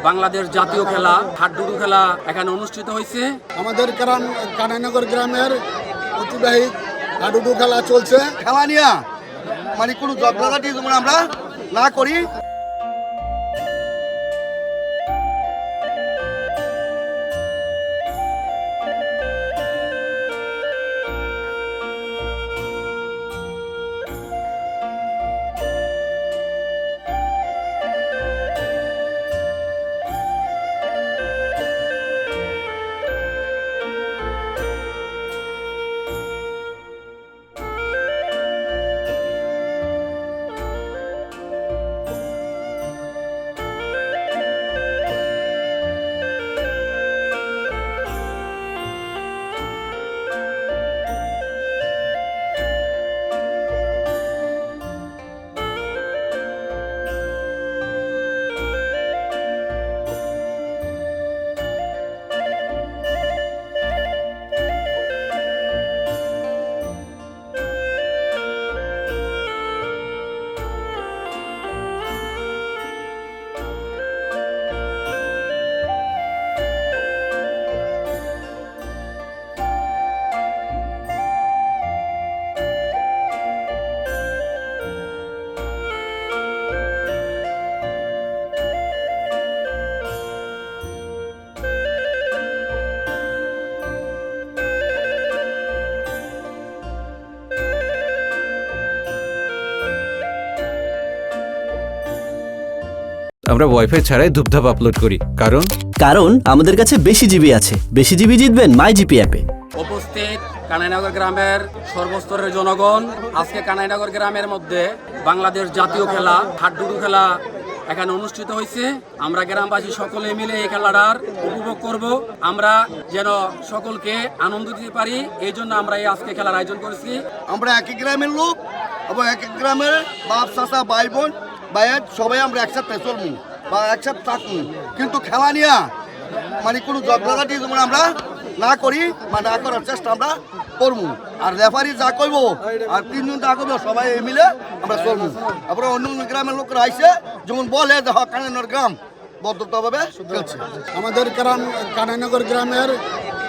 বাংলাদেশ জাতীয় খেলা হাডুডু খেলা এখানে অনুষ্ঠিত হয়েছে। আমাদের কানাইনগর গ্রামের ঐতিহ্যবাহী হাডুডু খেলা চলছে। খেলা নিয়ে মানে কোনো ঝগড়াঝাটি যেমন আমরা না করি। আমরা ওয়াইফাই ছাড়াই ধূপধাপ আপলোড করি, কারণ আমাদের কাছে বেশি জিবি আছে। বেশি জিবি জিতবেন মাই জিপি অ্যাপে। উপস্থিত কানাইনগর গ্রামের সর্বস্তরের জনগণ, আজকে কানাইনগর গ্রামের মধ্যে বাংলাদেশ জাতীয় খেলা হাডুডু খেলা এখানে অনুষ্ঠিত হয়েছে। আমরা গ্রামবাসী সকলে মিলে এই খেলাটার উপভোগ করব। আমরা যেন সকলকে আনন্দ দিতে পারি, এই জন্য আমরা এই আজকে খেলার আয়োজন করেছি। আমরা একই গ্রামের লোক এবং একই গ্রামের বাপ চাচা ভাই বোন ভাইয়ের সবাই আমরা একসাথে চলবো বা একসাথে থাকবো, কিন্তু খেলা নিয়ে মানে কোনো ঝগড়াঝাটি যেমন আমরা না করি বা না করার চেষ্টা আমরা করবো। আর রেফারি যা করবো আর তিনজন যা করবো সবাই মিলে আমরা চলবো। তারপরে অন্য অন্য গ্রামের লোকরা আইসে যেমন বলে যে কানাইনগর গ্রাম বদ্ধভাবে চলছে। আমাদের কানাইনগর গ্রামের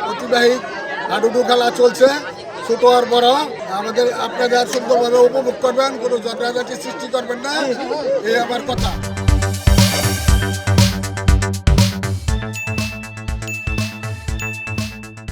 ঐতিহ্যবাহী হাডুডু খেলা চলছে। ছোট আর বড় আপনারা সুন্দরভাবে উপভোগ করবেন, কোনো ঝগড়াঝাটি সৃষ্টি করবেন না, এই আমার কথা।